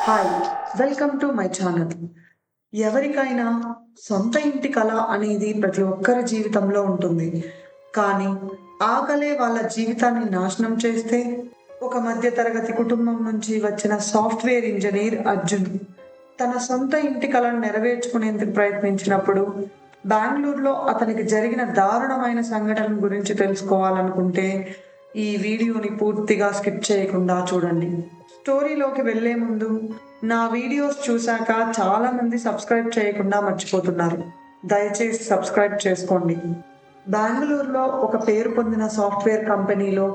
Hi, welcome to my channel. ఎవరికైనా సొంత ఇంటి కల అనేది ప్రతి ఒక్కరి జీవితంలో ఉంటుంది. కానీ ఆ కలే వాళ్ళ జీవితాన్ని నాశనం చేస్తే ఒక మధ్య తరగతి కుటుంబం నుంచి వచ్చిన సాఫ్ట్‌వేర్ ఇంజినీర్ అర్జున్ తన సొంత ఇంటి కలను నెరవేర్చుకునేందుకు ప్రయత్నించినప్పుడు బెంగుళూరులో అతనికి జరిగిన దారుణమైన సంఘటన గురించి తెలుసుకోవాలనుకుంటే ఈ వీడియోని పూర్తిగా స్కిప్ చేయకుండా చూడండి. స్టోరీలోకి వెళ్ళే ముందు నా వీడియోస్ చూశాక చాలా మంది సబ్స్క్రైబ్ చేయకుండా మర్చిపోతున్నారు. దయచేసి సబ్స్క్రైబ్ చేసుకోండి. బెంగుళూరులో ఒక పేరు పొందిన సాఫ్ట్‌వేర్ కంపెనీలో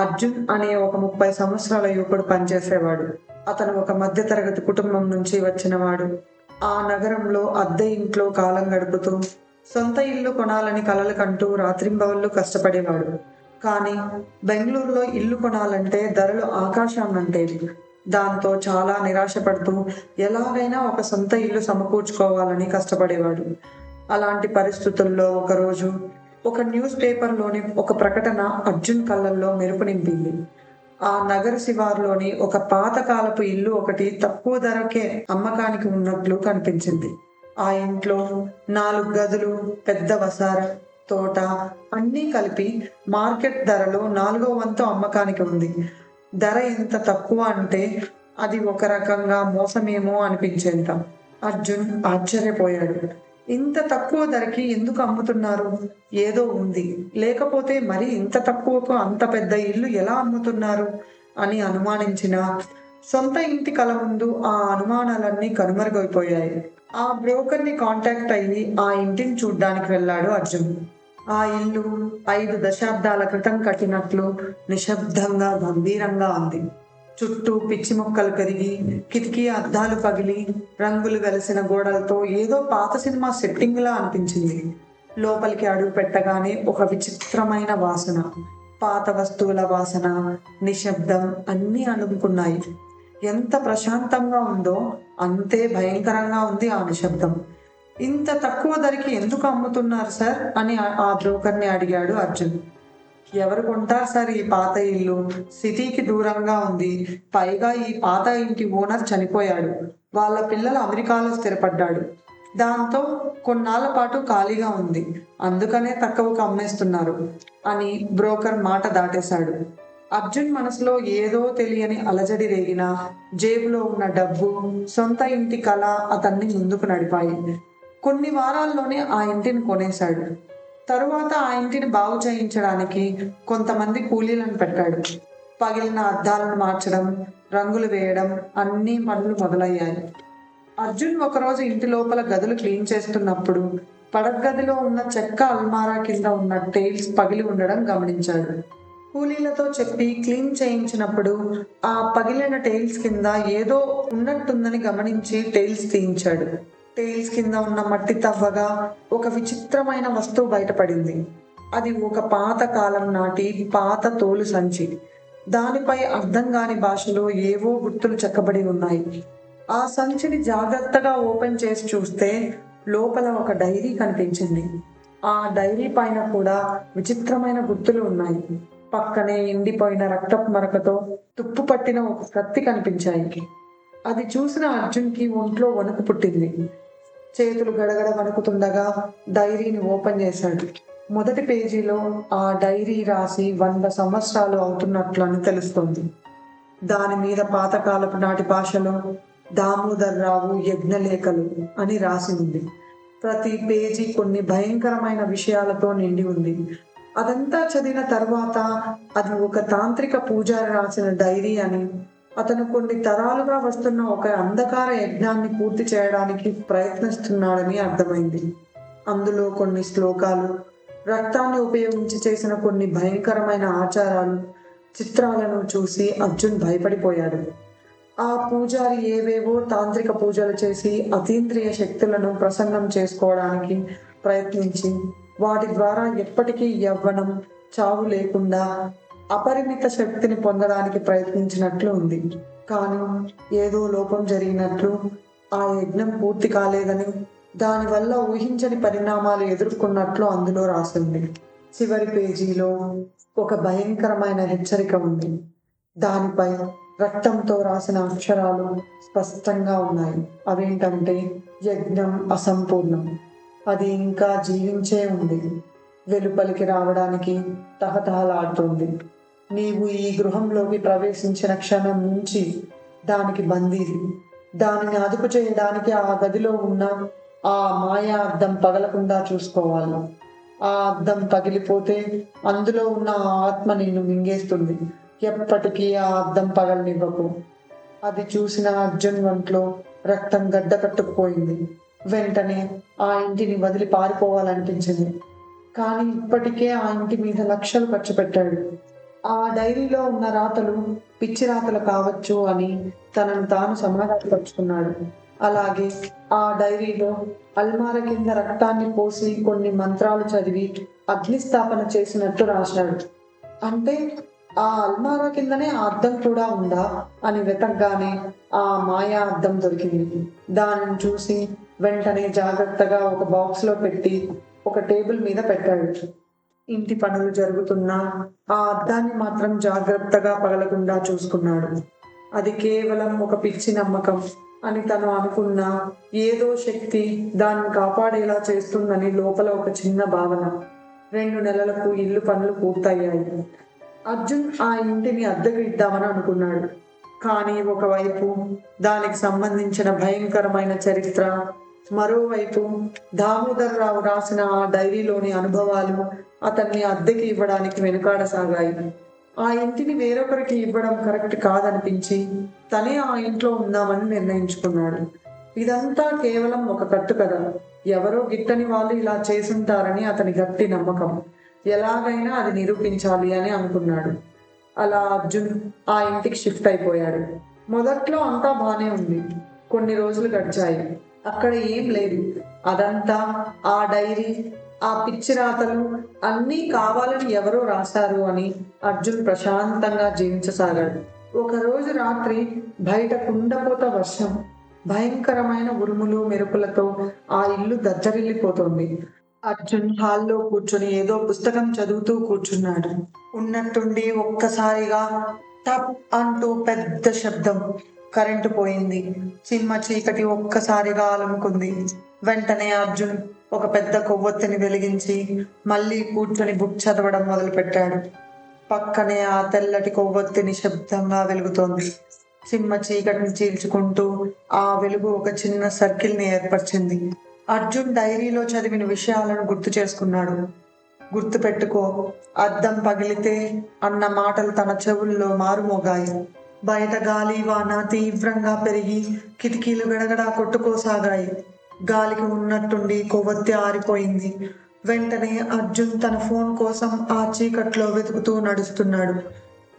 అర్జున్ అనే ఒక 30 సంవత్సరాల యువకుడు పనిచేసేవాడు. అతను ఒక మధ్య తరగతి కుటుంబం నుంచి వచ్చినవాడు. ఆ నగరంలో అద్దె ఇంట్లో కాలం గడుపుతూ సొంత ఇల్లు కొనాలని కలలు కంటూ రాత్రింబవళ్లు కష్టపడేవాడు. కానీ బెంగుళూరులో ఇల్లు కొనాలంటే ధరలు ఆకాశాన్నంటేవి. దాంతో చాలా నిరాశపడుతూ ఎలాగైనా ఒక సొంత ఇల్లు సమకూర్చుకోవాలని కష్టపడేవాడు. అలాంటి పరిస్థితుల్లో ఒకరోజు ఒక న్యూస్ పేపర్‌లోని ఒక ప్రకటన అర్జున్ కళ్ళల్లో మెరుపు నింపింది. ఆ నగర శివారులోని ఒక పాతకాలపు ఇల్లు ఒకటి తక్కువ ధరకే అమ్మకానికి ఉన్నట్లు కనిపించింది. ఆ ఇంట్లో 4 గదులు, పెద్ద వసారా, తోట అన్నీ కలిపి మార్కెట్ ధరలో నాలుగో వంతు అమ్మకానికి ఉంది. ధర ఎంత తక్కువ అంటే అది ఒక రకంగా మోసమేమో అనిపించేంత. అర్జున్ ఆశ్చర్యపోయాడు. ఇంత తక్కువ ధరకి ఎందుకు అమ్ముతున్నారు? ఏదో ఉంది. లేకపోతే మరి ఇంత తక్కువకు అంత పెద్ద ఇల్లు ఎలా అమ్ముతున్నారు? అని అనుమానించినా సొంత ఇంటి కల ముందు ఆ అనుమానాలన్నీ కనుమరుగైపోయాయి. ఆ బ్రోకర్‌ని కాంటాక్ట్ అయ్యి ఆ ఇంటిని చూడ్డానికి వెళ్ళాడు అర్జున్. ఆ ఇల్లు 5 దశాబ్దాల క్రితం కట్టినట్లు నిశ్శబ్దంగా, గంభీరంగా ఉంది. చుట్టూ పిచ్చి మొక్కలు పెరిగి, కిటికీ అద్దాలు పగిలి, రంగులు వెలసిన గోడలతో ఏదో పాత సినిమా సెట్టింగ్‌లా అనిపించింది. లోపలికి అడుగు పెట్టగానే ఒక విచిత్రమైన వాసన. పాత వస్తువుల వాసన, నిశ్శబ్దం అన్నీ అలుముకున్నాయి. ఎంత ప్రశాంతంగా ఉందో అంతే భయంకరంగా ఉంది ఆ నిశ్శబ్దం. ఇంత తక్కువ ధరకి ఎందుకు అమ్ముతున్నారు సార్ అని ఆ బ్రోకర్‌ని అడిగాడు అర్జున్. ఎవరు కొంటారు సార్ ఈ పాత ఇల్లు? సిటీకి దూరంగా ఉంది. పైగా ఈ పాత ఇంటి ఓనర్ చనిపోయాడు. వాళ్ళ పిల్లలు అమెరికాలో స్థిరపడ్డాడు. దాంతో కొన్నాళ్ల పాటు ఖాళీగా ఉంది. అందుకనే తక్కువకు అమ్మేస్తున్నారు అని బ్రోకర్ మాట దాటేశాడు. అర్జున్ మనసులో ఏదో తెలియని అలజడి రేగినా జేబులో ఉన్న డబ్బు, సొంత ఇంటి కల అతన్ని ముందుకు నడిపాయి. కొన్ని వారాల్లోనే ఆ ఇంటిని కొనేశాడు. తరువాత ఆ ఇంటిని బాగు చేయించడానికి కొంతమంది కూలీలను పెట్టాడు. పగిలిన అద్దాలను మార్చడం, రంగులు వేయడం అన్నీ పనులు మొదలయ్యాయి. అర్జున్ ఒకరోజు ఇంటి లోపల గదులు క్లీన్ చేస్తున్నప్పుడు పడగదిలో ఉన్న చెక్క అల్మారా కింద ఉన్న టైల్స్ పగిలి ఉండడం గమనించాడు. కూలీలతో చెప్పి క్లీన్ చేయించినప్పుడు ఆ పగిలిన టైల్స్ కింద ఏదో ఉన్నట్టుందని గమనించి టైల్స్ తీయించాడు. టైల్స్ కింద ఉన్న మట్టి తవ్వగా ఒక విచిత్రమైన వస్తువు బయటపడింది. అది ఒక పాత కాలం నాటి పాత తోలు సంచి. దానిపై అర్థం కాని భాషలో ఏవో గుర్తులు చెక్కబడి ఉన్నాయి. ఆ సంచిని జాగ్రత్తగా ఓపెన్ చేసి చూస్తే లోపల ఒక డైరీ కనిపించింది. ఆ డైరీ పైన కూడా విచిత్రమైన గుర్తులు ఉన్నాయి. పక్కనే ఎండిపోయిన రక్తపు మరకతో తుప్పు పట్టిన ఒక కత్తి కనిపించాయి. అది చూసిన అర్జున్‌కి ఒంట్లో వణుకు పుట్టింది. చేతులు గడగడ వణుకుతుండగా డైరీని ఓపెన్ చేశాడు. మొదటి పేజీలో ఆ డైరీ రాసి 100 సంవత్సరాలు అవుతున్నట్లని తెలుస్తోంది. దాని మీద పాతకాలపు నాటి భాషలో దామోదర్‌రావు యజ్ఞలేఖలు అని రాసి ఉంది. ప్రతి పేజీ కొన్ని భయంకరమైన విషయాలతో నిండి ఉంది. అదంతా చదివిన తర్వాత అది ఒక తాంత్రిక పూజారి రాసిన డైరీ అని, అతను కొన్ని తరాలుగా వస్తున్న ఒక అంధకార యజ్ఞాన్ని పూర్తి చేయడానికి ప్రయత్నిస్తున్నాడని అర్థమైంది. అందులో కొన్ని శ్లోకాలు, రక్తాన్ని ఉపయోగించి చేసిన కొన్ని భయంకరమైన ఆచారాలు, చిత్రాలను చూసి అర్జున్ భయపడిపోయాడు. ఆ పూజారి ఏవేవో తాంత్రిక పూజలు చేసి అతీంద్రియ శక్తులను ప్రసన్నం చేసుకోవడానికి ప్రయత్నించి వాటి ద్వారా ఎప్పటికీ యవ్వనం, చావు లేకుండా అపరిమిత శక్తిని పొందడానికి ప్రయత్నించినట్లు ఉంది. కానీ ఏదో లోపం జరిగినట్లు, ఆ యజ్ఞం పూర్తి కాలేదని, దానివల్ల ఊహించని పరిణామాలు ఎదుర్కొన్నట్లు అందులో రాసింది. చివరి పేజీలో ఒక భయంకరమైన హెచ్చరిక ఉంది. దానిపై రక్తంతో రాసిన అక్షరాలు స్పష్టంగా ఉన్నాయి. అవేంటంటే యజ్ఞం అసంపూర్ణం. అది ఇంకా జీవించే ఉంది. వెలుపలికి రావడానికి తహతహలాడుతుంది. నీవు ఈ గృహంలోకి ప్రవేశించిన క్షణం నుంచి దానికి బందీవి. దానిని అదుపు చేయడానికి ఆ గదిలో ఉన్న ఆ మాయా అద్దం పగలకుండా చూసుకోవాలి. ఆ అద్దం పగిలిపోతే అందులో ఉన్న ఆ ఆత్మ నిన్ను మింగేస్తుంది. ఎప్పటికీ ఆ అద్దం పగలనివ్వకు. అది చూసిన అర్జున్ ఒంట్లో రక్తం గడ్డ కట్టుకుపోయింది. వెంటనే ఆ ఇంటిని వదిలి పారిపోవాలనిపించింది. కానీ ఇప్పటికే ఆ ఇంటి మీద లక్షలు ఖర్చు పెట్టాడు. ఆ డైరీలో ఉన్న రాతలు పిచ్చి రాతలు కావచ్చు అని తనను తాను సమాధానపరుచుకున్నాడు. అలాగే ఆ డైరీలో అల్మార కింద రక్తాన్ని పోసి కొన్ని మంత్రాలు చదివి అగ్నిస్థాపన చేసినట్టు రాశాడు. అంటే ఆ అల్మారా కిందనే ఆ అద్దం కూడా ఉందా అని వెతకగానే ఆ మాయా అద్దం దొరికింది. దానిని చూసి వెంటనే జాగ్రత్తగా ఒక బాక్స్ లో పెట్టి ఒక టేబుల్ మీద పెట్టాడు. ఇంటి పనులు జరుగుతున్నా ఆ అద్దాన్ని మాత్రం జాగ్రత్తగా పగలకుండా చూసుకున్నాడు. అది కేవలం ఒక పిచ్చి నమ్మకం అని తను అనుకున్న ఏదో శక్తి దాన్ని కాపాడేలా చేస్తుందని లోపల ఒక చిన్న భావన. 2 నెలలకు ఇల్లు పనులు పూర్తయ్యాయి. అర్జున్ ఆ ఇంటిని అద్దెకు ఇద్దామని అనుకున్నాడు. కానీ ఒకవైపు దానికి సంబంధించిన భయంకరమైన చరిత్ర, మరోవైపు దామోదర్ రావు రాసిన ఆ డైరీలోని అనుభవాలు అతన్ని అద్దెకి ఇవ్వడానికి వెనుకాడసాగాయి. ఆ ఇంటిని వేరొకరికి ఇవ్వడం కరెక్ట్ కాదనిపించి తనే ఆ ఇంట్లో ఉందామని నిర్ణయించుకున్నాడు. ఇదంతా కేవలం ఒక కట్టుకథ. ఎవరో గిట్టని వాళ్ళు ఇలా చేసుంటారని అతని గట్టి నమ్మకం. ఎలాగైనా అది నిరూపించాలి అని అనుకున్నాడు. అలా అర్జున్ ఆ ఇంటికి షిఫ్ట్ అయిపోయాడు. మొదట్లో అంతా బానే ఉంది. కొన్ని రోజులు గడిచాయి. అక్కడ ఏం లేదు. అదంతా ఆ డైరీ, ఆ పిచ్చి రాతలు అన్నీ కావాలని ఎవరో రాశారు అని అర్జున్ ప్రశాంతంగా జీవించసాగాడు. ఒకరోజు రాత్రి బయట కుండపోత వర్షం, భయంకరమైన ఉరుములు మెరుపులతో ఆ ఇల్లు దద్దరిల్లిపోతోంది. అర్జున్ హాల్లో కూర్చొని ఏదో పుస్తకం చదువుతూ కూర్చున్నాడు. ఉన్నట్టుండి ఒక్కసారిగా టప్ అంటూ పెద్ద శబ్దం. కరెంటు పోయింది. చిమ్మ చీకటి ఒక్కసారిగా అలుముకుంది. వెంటనే అర్జున్ ఒక పెద్ద కొవ్వొత్తిని వెలిగించి మళ్ళీ కూర్చొని బుక్ చదవడం మొదలుపెట్టాడు. పక్కనే ఆ తెల్లటి కొవ్వొత్తి నిశ్శబ్దంగా వెలుగుతోంది. చిమ్మ చీకటిని చీల్చుకుంటూ ఆ వెలుగు ఒక చిన్న సర్కిల్ని ఏర్పరిచింది. అర్జున్ డైరీలో చదివిన విషయాలను గుర్తు చేసుకున్నాడు. గుర్తుపెట్టుకో, అద్దం పగిలితే అన్న మాటలు తన చెవుల్లో మారుమోగాయి. బయట గాలి వాన తీవ్రంగా పెరిగి కిటికీలు గడగడా కొట్టుకోసాగాయి. గాలికి ఉన్నట్టుండి కొవ్వొత్తి ఆరిపోయింది. వెంటనే అర్జున్ తన ఫోన్ కోసం ఆ చీకట్లో వెతుకుతూ నడుస్తున్నాడు.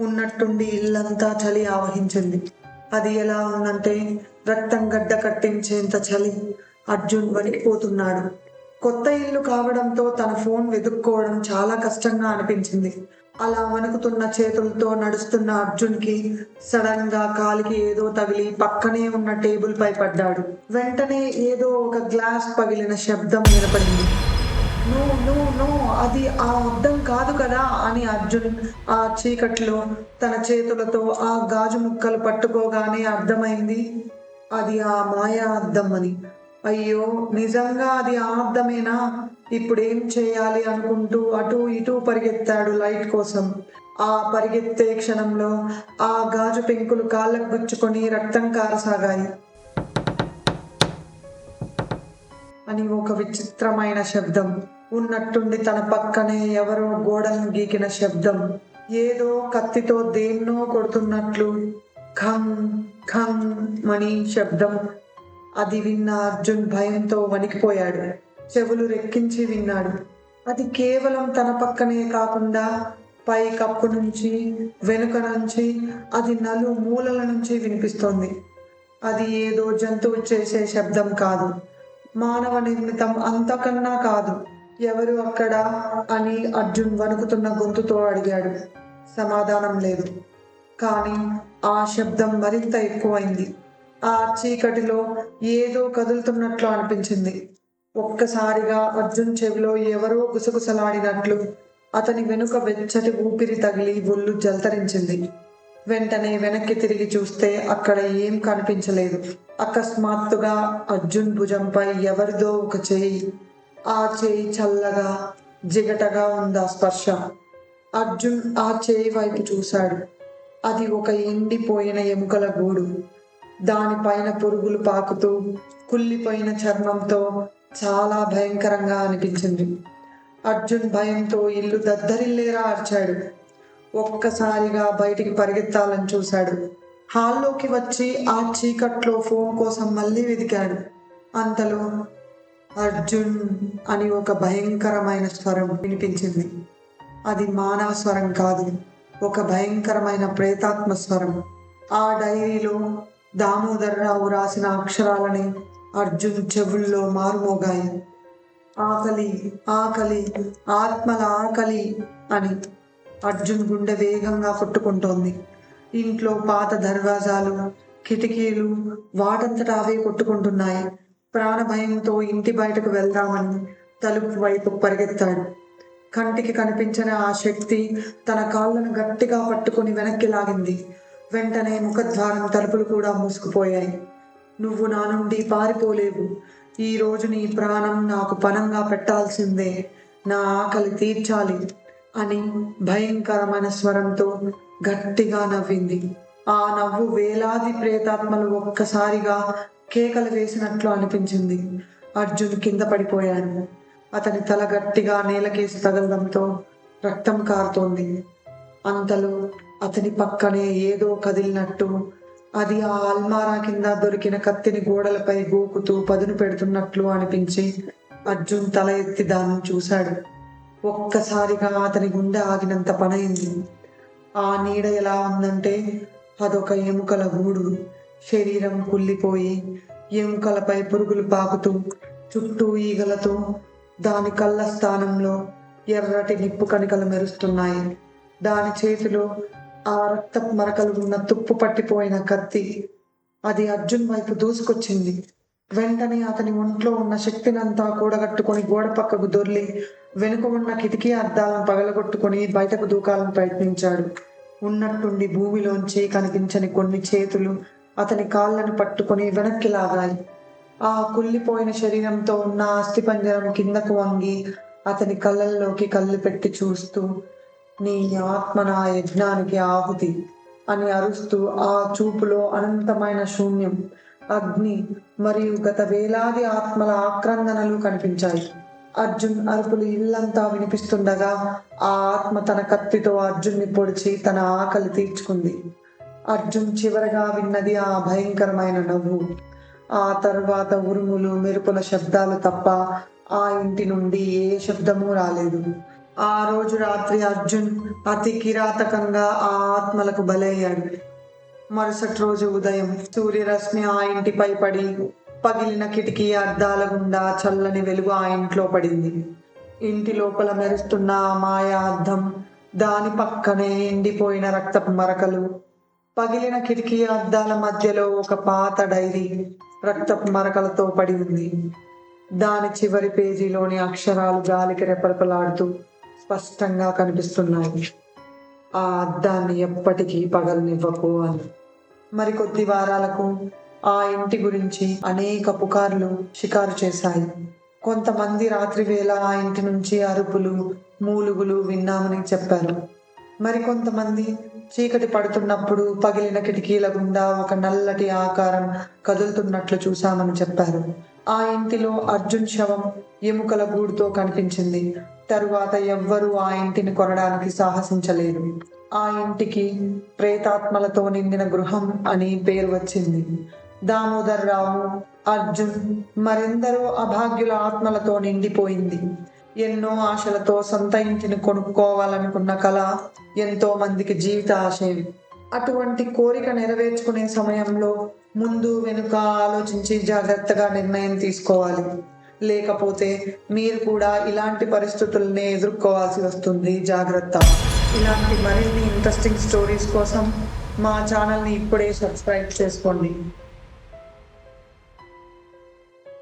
ఉన్నట్టుండి ఇల్లంతా చలి ఆవహించింది. అది ఎలా ఉందంటే రక్తం గడ్డ కట్టించేంత చలి. అర్జున్ వణికిపోతున్నాడు. కొత్త ఇల్లు కావడంతో తన ఫోన్ వెతుక్కోవడం చాలా కష్టంగా అనిపించింది. అలా వణుకుతున్న చేతులతో నడుస్తున్న అర్జున్కి సడన్ గా కాలికి ఏదో తగిలి పక్కనే ఉన్న టేబుల్ పై పడ్డాడు. వెంటనే ఏదో ఒక గ్లాస్ పగిలిన శబ్దం వినపడింది. నో నో నో, అది ఆ అద్దం కాదు కదా అని అర్జున్ ఆ చీకట్లో తన చేతులతో ఆ గాజు ముక్కలు పట్టుకోగానే అర్థమైంది అది ఆ మాయా అద్దం అని. అయ్యో, నిజంగా అది ఆ అద్దమేనా? ఇప్పుడేం చేయాలి అనుకుంటూ అటూ ఇటూ పరిగెత్తాడు లైట్ కోసం. ఆ పరిగెత్తే క్షణంలో ఆ గాజు పెంకులు కాళ్ళకు గుచ్చుకొని రక్తం కారసాగాయి. అని ఒక విచిత్రమైన శబ్దం. ఉన్నట్టుండి తన పక్కనే ఎవరో గోడలను గీకిన శబ్దం. ఏదో కత్తితో దేన్నో కొడుతున్నట్లు ఖం ఖం మని శబ్దం. అది విన్న అర్జున్ భయంతో వణికిపోయాడు. చెవులు రెక్కించి విన్నాడు. అది కేవలం తన పక్కనే కాకుండా పై కప్పు నుంచి, వెనుక నుంచి, అది నలు మూలల నుంచి వినిపిస్తోంది. అది ఏదో జంతువు చేసే శబ్దం కాదు, మానవ నిర్మితం అంతకన్నా కాదు. ఎవరు అక్కడ అని అర్జున్ వణుకుతున్న గొంతుతో అడిగాడు. సమాధానం లేదు. కానీ ఆ శబ్దం మరింత ఎక్కువైంది. ఆ చీకటిలో ఏదో కదులుతున్నట్లు అనిపించింది. ఒక్కసారిగా అర్జున్ చెవిలో ఎవరో గుసగుసలాడినట్లు, అతని వెనుక వెచ్చటి ఊపిరి తగిలి ఒళ్ళు జల్తరించింది. వెంటనే వెనక్కి తిరిగి చూస్తే అక్కడ ఏం కనిపించలేదు. అకస్మాత్తుగా అర్జున్ భుజంపై ఎవరిదో ఒక చేయి. ఆ చేయి చల్లగా, జిగటగా ఉంది ఆ స్పర్శ. అర్జున్ ఆ చేయి వైపు చూశాడు. అది ఒక ఎండిపోయిన ఎముకల గూడు. దానిపైన పురుగులు పాకుతూ, కుళ్ళిపోయిన చర్మంతో చాలా భయంకరంగా అనిపించింది. అర్జున్ భయంతో ఇల్లు దద్దరిల్లేలా అరిచాడు. ఒక్కసారిగా బయటికి పరిగెత్తాలని చూశాడు. హాల్లోకి వచ్చి ఆ చీకట్లో ఫోన్ కోసం మళ్ళీ వెతికాడు. అంతలో అర్జున్ అని ఒక భయంకరమైన స్వరం వినిపించింది. అది మానవ స్వరం కాదు, ఒక భయంకరమైన ప్రేతాత్మ స్వరం. ఆ డైరీలో దామోదర్రావు రాసిన అక్షరాలని అర్జున్ చెవుల్లో మారుమోగాయి. ఆకలి, ఆకలి, ఆత్మల ఆకలి అని. అర్జున్ గుండె వేగంగా కొట్టుకుంటోంది. ఇంట్లో పాత దర్వాజాలు, కిటికీలు వాటంతట అవే కొట్టుకుంటున్నాయి. ప్రాణభయంతో ఇంటి బయటకు వెళ్దామని తలుపు వైపు పరిగెత్తాడు. కంటికి కనిపించిన ఆ శక్తి తన కాళ్ళను గట్టిగా పట్టుకుని వెనక్కి లాగింది. వెంటనే ముఖద్వారం తలుపులు కూడా మూసుకుపోయాయి. నువ్వు నా నుండి పారిపోలేవు. ఈరోజు నీ ప్రాణం నాకు పణంగా పెట్టాల్సిందే. నా ఆకలి తీర్చాలి అని భయంకరమైన స్వరంతో గట్టిగా నవ్వింది. ఆ నవ్వు వేలాది ప్రేతాత్మలు ఒక్కసారిగా కేకలు వేసినట్లు అనిపించింది. అర్జున్ కింద పడిపోయాడు. అతని తల గట్టిగా నేలకేసి తగలడంతో రక్తం కారుతోంది. అంతలో అతని పక్కనే ఏదో కదిలినట్టు, అది ఆ అల్మారా కింద దొరికిన కత్తిని గోడలపై గోకుతూ పదును పెడుతున్నట్లు అనిపించి అర్జున్ తల ఎత్తి దాన్ని చూశాడు. ఒక్కసారిగా అతని గుండె ఆగినంత పనైంది. ఆ నీడ ఎలా ఉందంటే అదొక ఎముకల గూడు. శరీరం కుళ్ళిపోయి ఎముకలపై పురుగులు పాకుతూ, చుట్టూ ఈగలతో, దాని కళ్ళ స్థానంలో ఎర్రటి నిప్పు కణికలు మెరుస్తున్నాయి. దాని చేతిలో ఆ రక్తపు మరకలు ఉన్న తుప్పు పట్టిపోయిన కత్తి. అది అర్జున్ వైపు దూసుకొచ్చింది. వెంటనే అతని ఒంట్లో ఉన్న శక్తినంతా కూడగట్టుకుని గోడ పక్కకు దొర్లి వెనుక ఉన్న కిటికీ అద్దాలను పగలగొట్టుకుని బయటకు దూకాలని ప్రయత్నించాడు. ఉన్నట్టుండి భూమిలోంచి కనిపించని కొన్ని చేతులు అతని కాళ్ళను పట్టుకుని వెనక్కి లాగాయి. ఆ కుళ్ళిపోయిన శరీరంతో ఉన్న అస్థిపంజరం కిందకు వంగి అతని కళ్ళల్లోకి కళ్ళు పెట్టి చూస్తూ, నీ ఆత్మ నా యజ్ఞానికి ఆహుతి అని అరుస్తూ ఆ చూపులో అనంతమైన శూన్యం, అగ్ని మరియు గత వేలాది ఆత్మల ఆక్రందనలు కనిపించాయి. అర్జున్ అరుపులు ఇల్లంతా వినిపిస్తుండగా ఆ ఆత్మ తన కత్తితో అర్జున్ని పొడిచి తన ఆకలి తీర్చుకుంది. అర్జున్ చివరగా విన్నది ఆ భయంకరమైన నవ్వు. ఆ తర్వాత ఉరుములు, మెరుపుల శబ్దాలు తప్ప ఆ ఇంటి నుండి ఏ శబ్దమూ రాలేదు. ఆ రోజు రాత్రి అర్జున్ అతి కిరాతకంగా ఆ ఆత్మలకు బలయ్యాడు. మరుసటి రోజు ఉదయం సూర్యరశ్మి ఆ ఇంటిపై పడి పగిలిన కిటికీ అద్దాల గుండా చల్లని వెలుగు ఆ ఇంట్లో పడింది. ఇంటి లోపల మెరుస్తున్న ఆ మాయా అద్దం, దాని పక్కనే ఎండిపోయిన రక్తపు మరకలు, పగిలిన కిటికీ అద్దాల మధ్యలో ఒక పాత డైరీ రక్తపు మరకలతో పడి ఉంది. దాని చివరి పేజీలోని అక్షరాలు గాలికి రెపరెపలాడుతూ స్పష్టంగా కనిపిస్తున్నాయి. ఆ అద్దాన్ని ఎప్పటికీ పగలనివ్వకు అని. మరికొద్ది వారాలకు ఆ ఇంటి గురించి అనేక పుకార్లు షికారు చేశాయి. కొంతమంది రాత్రి వేళ ఆ ఇంటి నుంచి అరుపులు, మూలుగులు విన్నామని చెప్పారు. మరికొంతమంది చీకటి పడుతున్నప్పుడు పగిలిన కిటికీల గుండా ఒక నల్లటి ఆకారం కదులుతున్నట్లు చూశామని చెప్పారు. ఆ ఇంటిలో అర్జున్ శవం ఎముకల గూడుతో కనిపించింది. తరువాత ఎవ్వరూ ఆ ఇంటిని కొనడానికి సాహసించలేదు. ఆ ఇంటికి ప్రేతాత్మలతో నిండిన గృహం అని పేరు వచ్చింది. దామోదర్రావు, అర్జున్ మరెందరో అభాగ్యుల ఆత్మలతో నిండిపోయింది. ఎన్నో ఆశలతో సొంత ఇంటిని కొనుక్కోవాలనుకున్న కళ ఎంతో మందికి జీవిత ఆశయం. అటువంటి కోరిక నెరవేర్చుకునే సమయంలో ముందు వెనుక ఆలోచించి జాగ్రత్తగా నిర్ణయం తీసుకోవాలి. లేకపోతే మీరు కూడా ఇలాంటి పరిస్థితుల్ని ఎదుర్కోవాల్సి వస్తుంది. జాగ్రత్త. ఇలాంటి మరిన్ని ఇంట్రెస్టింగ్ స్టోరీస్ కోసం మా ఛానల్ని ఇప్పుడే సబ్స్క్రైబ్ చేసుకోండి.